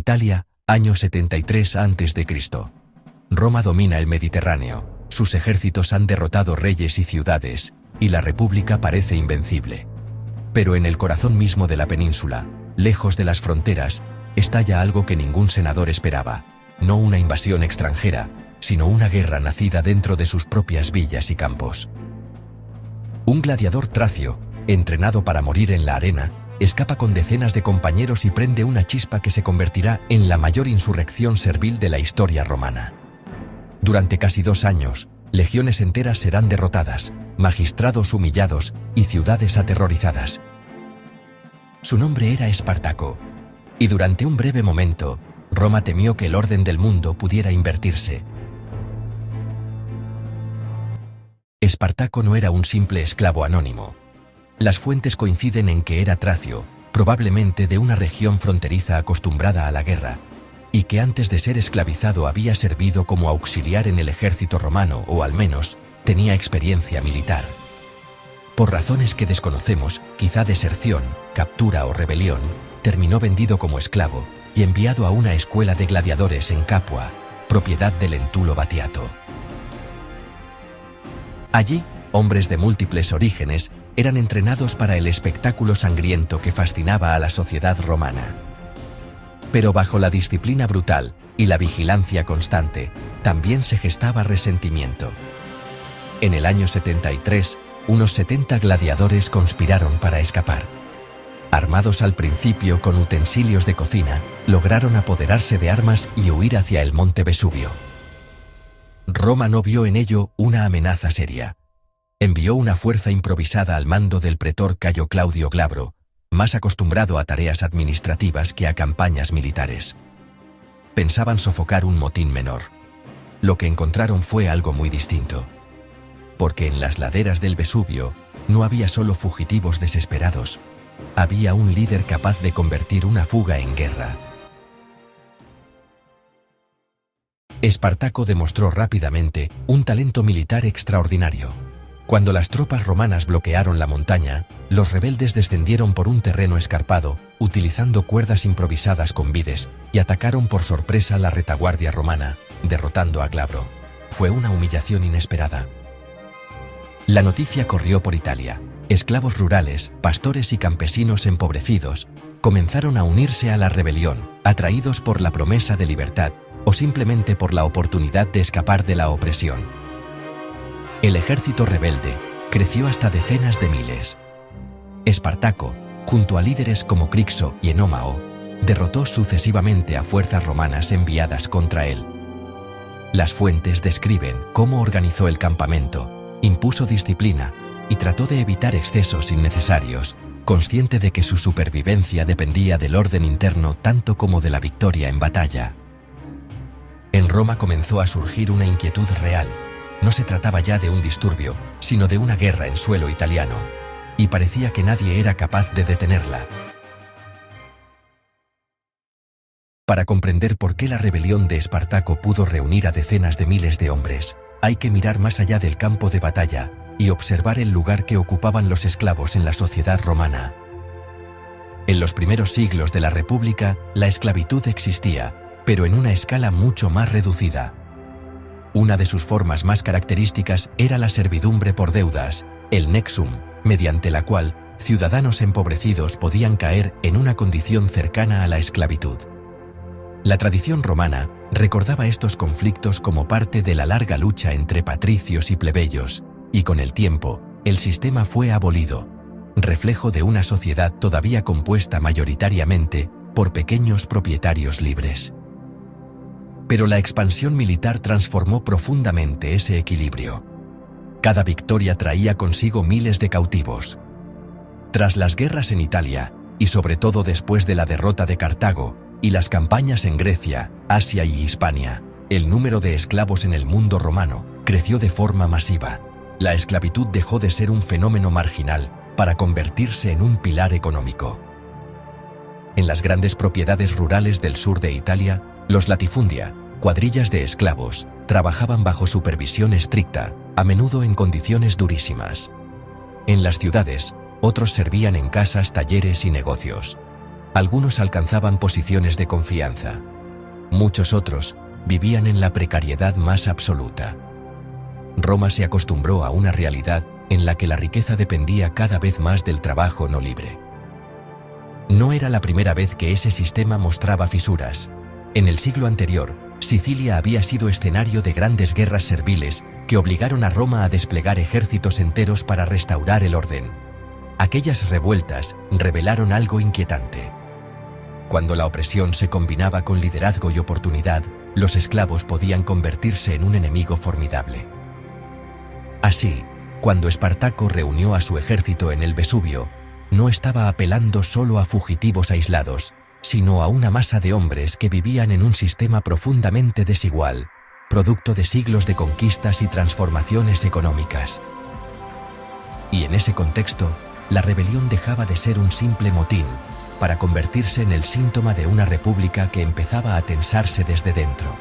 Italia, año 73 a.C. Roma domina el Mediterráneo, sus ejércitos han derrotado reyes y ciudades, y la República parece invencible. Pero en el corazón mismo de la península, lejos de las fronteras, estalla algo que ningún senador esperaba, no una invasión extranjera, sino una guerra nacida dentro de sus propias villas y campos. Un gladiador tracio, entrenado para morir en la arena, escapa con decenas de compañeros y prende una chispa que se convertirá en la mayor insurrección servil de la historia romana. Durante casi 2 años, legiones enteras serán derrotadas, magistrados humillados y ciudades aterrorizadas. Su nombre era Espartaco, y durante un breve momento, Roma temió que el orden del mundo pudiera invertirse. Espartaco no era un simple esclavo anónimo. Las fuentes coinciden en que era tracio, probablemente de una región fronteriza acostumbrada a la guerra, y que antes de ser esclavizado había servido como auxiliar en el ejército romano o al menos tenía experiencia militar. Por razones que desconocemos, quizá deserción, captura o rebelión, terminó vendido como esclavo y enviado a una escuela de gladiadores en Capua, propiedad de Lentulo Batiato. Allí, hombres de múltiples orígenes eran entrenados para el espectáculo sangriento que fascinaba a la sociedad romana. Pero bajo la disciplina brutal y la vigilancia constante, también se gestaba resentimiento. En el año 73, unos 70 gladiadores conspiraron para escapar. Armados al principio con utensilios de cocina, lograron apoderarse de armas y huir hacia el monte Vesubio. Roma no vio en ello una amenaza seria. Envió una fuerza improvisada al mando del pretor Cayo Claudio Glabro, más acostumbrado a tareas administrativas que a campañas militares. Pensaban sofocar un motín menor. Lo que encontraron fue algo muy distinto. Porque en las laderas del Vesubio no había solo fugitivos desesperados, había un líder capaz de convertir una fuga en guerra. Espartaco demostró rápidamente un talento militar extraordinario. Cuando las tropas romanas bloquearon la montaña, los rebeldes descendieron por un terreno escarpado, utilizando cuerdas improvisadas con vides, y atacaron por sorpresa la retaguardia romana, derrotando a Glabro. Fue una humillación inesperada. La noticia corrió por Italia. Esclavos rurales, pastores y campesinos empobrecidos comenzaron a unirse a la rebelión, atraídos por la promesa de libertad o simplemente por la oportunidad de escapar de la opresión. El ejército rebelde creció hasta decenas de miles. Espartaco, junto a líderes como Crixo y Enómao, derrotó sucesivamente a fuerzas romanas enviadas contra él. Las fuentes describen cómo organizó el campamento, impuso disciplina y trató de evitar excesos innecesarios, consciente de que su supervivencia dependía del orden interno tanto como de la victoria en batalla. En Roma comenzó a surgir una inquietud real. No se trataba ya de un disturbio, sino de una guerra en suelo italiano, y parecía que nadie era capaz de detenerla. Para comprender por qué la rebelión de Espartaco pudo reunir a decenas de miles de hombres, hay que mirar más allá del campo de batalla y observar el lugar que ocupaban los esclavos en la sociedad romana. En los primeros siglos de la República, la esclavitud existía, pero en una escala mucho más reducida. Una de sus formas más características era la servidumbre por deudas, el nexum, mediante la cual ciudadanos empobrecidos podían caer en una condición cercana a la esclavitud. La tradición romana recordaba estos conflictos como parte de la larga lucha entre patricios y plebeyos, y con el tiempo, el sistema fue abolido, reflejo de una sociedad todavía compuesta mayoritariamente por pequeños propietarios libres. Pero la expansión militar transformó profundamente ese equilibrio. Cada victoria traía consigo miles de cautivos. Tras las guerras en Italia, y sobre todo después de la derrota de Cartago, y las campañas en Grecia, Asia y Hispania, el número de esclavos en el mundo romano creció de forma masiva. La esclavitud dejó de ser un fenómeno marginal para convertirse en un pilar económico. En las grandes propiedades rurales del sur de Italia, los latifundia, cuadrillas de esclavos, trabajaban bajo supervisión estricta, a menudo en condiciones durísimas. En las ciudades, otros servían en casas, talleres y negocios. Algunos alcanzaban posiciones de confianza. Muchos otros vivían en la precariedad más absoluta. Roma se acostumbró a una realidad en la que la riqueza dependía cada vez más del trabajo no libre. No era la primera vez que ese sistema mostraba fisuras. En el siglo anterior, Sicilia había sido escenario de grandes guerras serviles que obligaron a Roma a desplegar ejércitos enteros para restaurar el orden. Aquellas revueltas revelaron algo inquietante. Cuando la opresión se combinaba con liderazgo y oportunidad, los esclavos podían convertirse en un enemigo formidable. Así, cuando Espartaco reunió a su ejército en el Vesubio, no estaba apelando solo a fugitivos aislados, sino a una masa de hombres que vivían en un sistema profundamente desigual, producto de siglos de conquistas y transformaciones económicas. Y en ese contexto, la rebelión dejaba de ser un simple motín, para convertirse en el síntoma de una república que empezaba a tensarse desde dentro.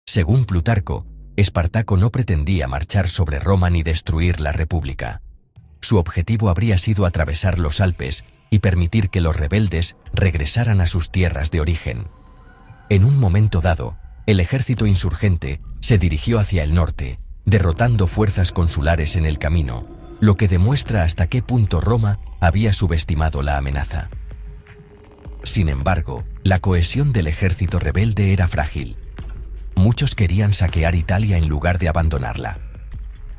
Según Plutarco, Espartaco no pretendía marchar sobre Roma ni destruir la república. Su objetivo habría sido atravesar los Alpes y permitir que los rebeldes regresaran a sus tierras de origen. En un momento dado, el ejército insurgente se dirigió hacia el norte, derrotando fuerzas consulares en el camino, lo que demuestra hasta qué punto Roma había subestimado la amenaza. Sin embargo, la cohesión del ejército rebelde era frágil. Muchos querían saquear Italia en lugar de abandonarla.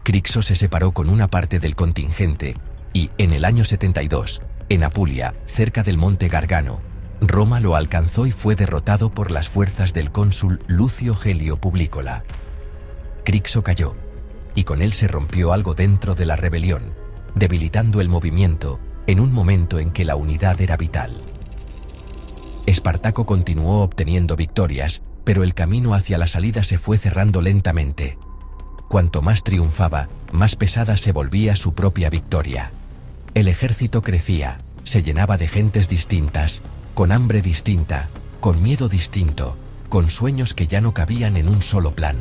Crixo se separó con una parte del contingente y, en el año 72, en Apulia, cerca del monte Gargano, Roma lo alcanzó y fue derrotado por las fuerzas del cónsul Lucio Gelio Publícola. Crixo cayó, y con él se rompió algo dentro de la rebelión, debilitando el movimiento en un momento en que la unidad era vital. Espartaco continuó obteniendo victorias, pero el camino hacia la salida se fue cerrando lentamente. Cuanto más triunfaba, más pesada se volvía su propia victoria. El ejército crecía, se llenaba de gentes distintas, con hambre distinta, con miedo distinto, con sueños que ya no cabían en un solo plan.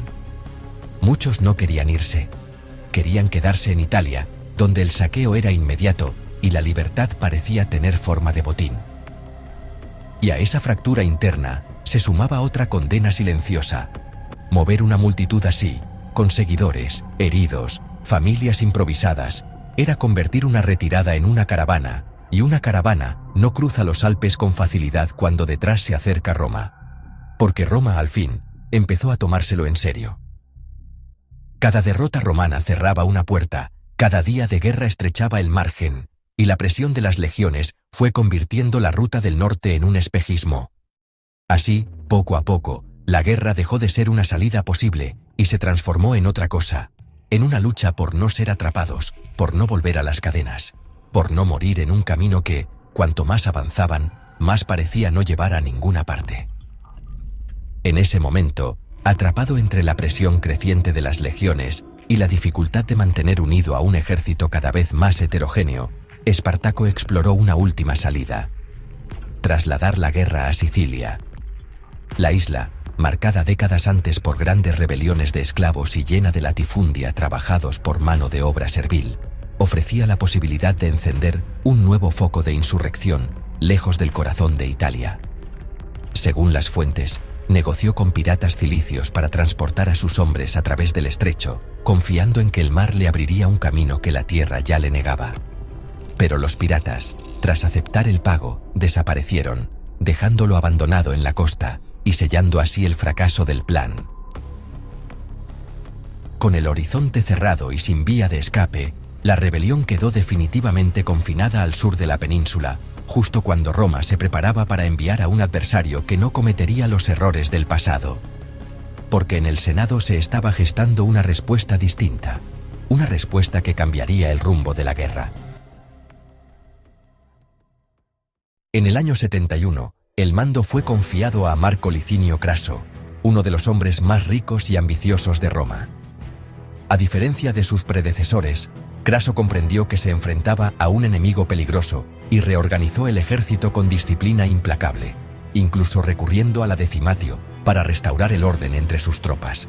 Muchos no querían irse. Querían quedarse en Italia, donde el saqueo era inmediato y la libertad parecía tener forma de botín. Y a esa fractura interna se sumaba otra condena silenciosa. Mover una multitud así, con seguidores, heridos, familias improvisadas, era convertir una retirada en una caravana, y una caravana no cruza los Alpes con facilidad cuando detrás se acerca Roma. Porque Roma, al fin, empezó a tomárselo en serio. Cada derrota romana cerraba una puerta, cada día de guerra estrechaba el margen, y la presión de las legiones fue convirtiendo la ruta del norte en un espejismo. Así, poco a poco, la guerra dejó de ser una salida posible y se transformó en otra cosa, en una lucha por no ser atrapados, por no volver a las cadenas, por no morir en un camino que, cuanto más avanzaban, más parecía no llevar a ninguna parte. En ese momento, atrapado entre la presión creciente de las legiones y la dificultad de mantener unido a un ejército cada vez más heterogéneo, Espartaco exploró una última salida: trasladar la guerra a Sicilia. La isla, marcada décadas antes por grandes rebeliones de esclavos y llena de latifundia trabajados por mano de obra servil, ofrecía la posibilidad de encender un nuevo foco de insurrección, lejos del corazón de Italia. Según las fuentes, negoció con piratas cilicios para transportar a sus hombres a través del estrecho, confiando en que el mar le abriría un camino que la tierra ya le negaba. Pero los piratas, tras aceptar el pago, desaparecieron, dejándolo abandonado en la costa y sellando así el fracaso del plan. Con el horizonte cerrado y sin vía de escape, la rebelión quedó definitivamente confinada al sur de la península, justo cuando Roma se preparaba para enviar a un adversario que no cometería los errores del pasado. Porque en el Senado se estaba gestando una respuesta distinta, una respuesta que cambiaría el rumbo de la guerra. En el año 71, el mando fue confiado a Marco Licinio Craso, uno de los hombres más ricos y ambiciosos de Roma. A diferencia de sus predecesores, Craso comprendió que se enfrentaba a un enemigo peligroso y reorganizó el ejército con disciplina implacable, incluso recurriendo a la decimatio para restaurar el orden entre sus tropas.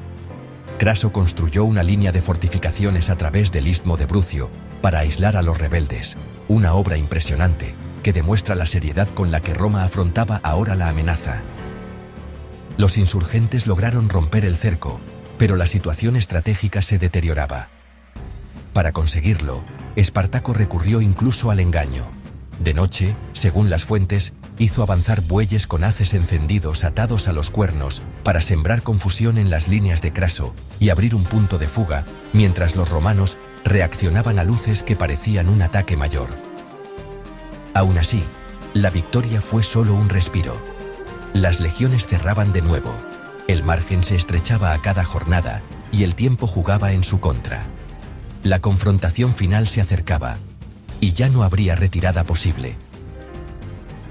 Craso construyó una línea de fortificaciones a través del istmo de Brucio para aislar a los rebeldes, una obra impresionante que demuestra la seriedad con la que Roma afrontaba ahora la amenaza. Los insurgentes lograron romper el cerco, pero la situación estratégica se deterioraba. Para conseguirlo, Espartaco recurrió incluso al engaño. De noche, según las fuentes, hizo avanzar bueyes con haces encendidos atados a los cuernos para sembrar confusión en las líneas de Craso y abrir un punto de fuga, mientras los romanos reaccionaban a luces que parecían un ataque mayor. Aún así, la victoria fue solo un respiro. Las legiones cerraban de nuevo, el margen se estrechaba a cada jornada y el tiempo jugaba en su contra. La confrontación final se acercaba, y ya no habría retirada posible.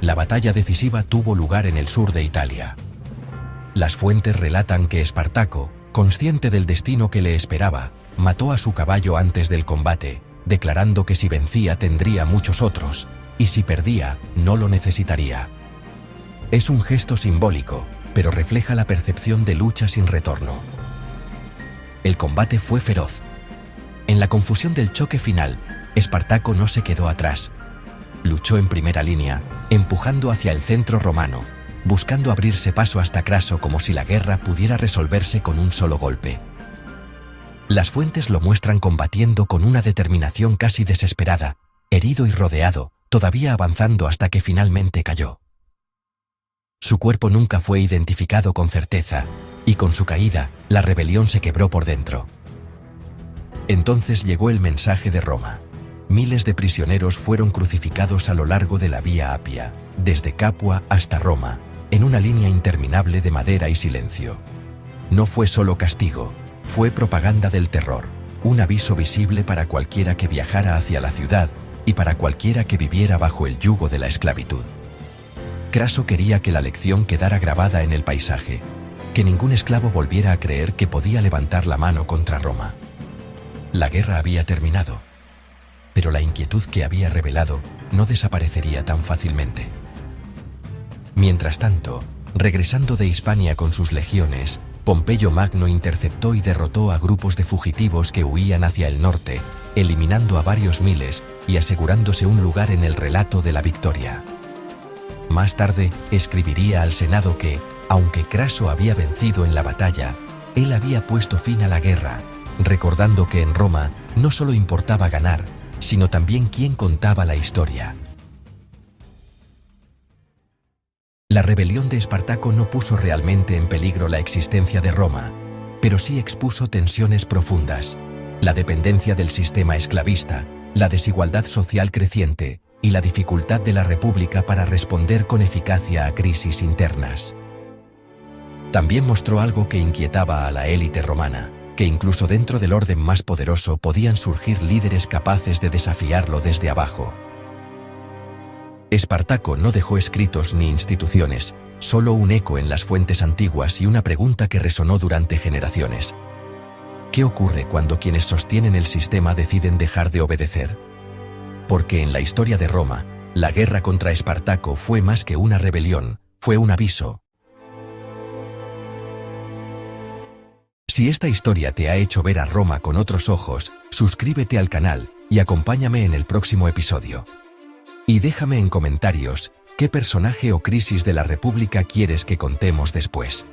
La batalla decisiva tuvo lugar en el sur de Italia. Las fuentes relatan que Espartaco, consciente del destino que le esperaba, mató a su caballo antes del combate, declarando que si vencía tendría muchos otros, y si perdía, no lo necesitaría. Es un gesto simbólico, pero refleja la percepción de lucha sin retorno. El combate fue feroz. En la confusión del choque final, Espartaco no se quedó atrás. Luchó en primera línea, empujando hacia el centro romano, buscando abrirse paso hasta Craso como si la guerra pudiera resolverse con un solo golpe. Las fuentes lo muestran combatiendo con una determinación casi desesperada, herido y rodeado, todavía avanzando hasta que finalmente cayó. Su cuerpo nunca fue identificado con certeza, y con su caída, la rebelión se quebró por dentro. Entonces llegó el mensaje de Roma. Miles de prisioneros fueron crucificados a lo largo de la Vía Apia, desde Capua hasta Roma, en una línea interminable de madera y silencio. No fue solo castigo, fue propaganda del terror, un aviso visible para cualquiera que viajara hacia la ciudad y para cualquiera que viviera bajo el yugo de la esclavitud. Craso quería que la lección quedara grabada en el paisaje, que ningún esclavo volviera a creer que podía levantar la mano contra Roma. La guerra había terminado, pero la inquietud que había revelado no desaparecería tan fácilmente. Mientras tanto, regresando de Hispania con sus legiones, Pompeyo Magno interceptó y derrotó a grupos de fugitivos que huían hacia el norte, eliminando a varios miles y asegurándose un lugar en el relato de la victoria. Más tarde, escribiría al Senado que, aunque Craso había vencido en la batalla, él había puesto fin a la guerra, recordando que en Roma no solo importaba ganar, sino también quién contaba la historia. La rebelión de Espartaco no puso realmente en peligro la existencia de Roma, pero sí expuso tensiones profundas, la dependencia del sistema esclavista, la desigualdad social creciente y la dificultad de la República para responder con eficacia a crisis internas. También mostró algo que inquietaba a la élite romana, que incluso dentro del orden más poderoso podían surgir líderes capaces de desafiarlo desde abajo. Espartaco no dejó escritos ni instituciones, solo un eco en las fuentes antiguas y una pregunta que resonó durante generaciones. ¿Qué ocurre cuando quienes sostienen el sistema deciden dejar de obedecer? Porque en la historia de Roma, la guerra contra Espartaco fue más que una rebelión, fue un aviso. Si esta historia te ha hecho ver a Roma con otros ojos, suscríbete al canal y acompáñame en el próximo episodio. Y déjame en comentarios qué personaje o crisis de la República quieres que contemos después.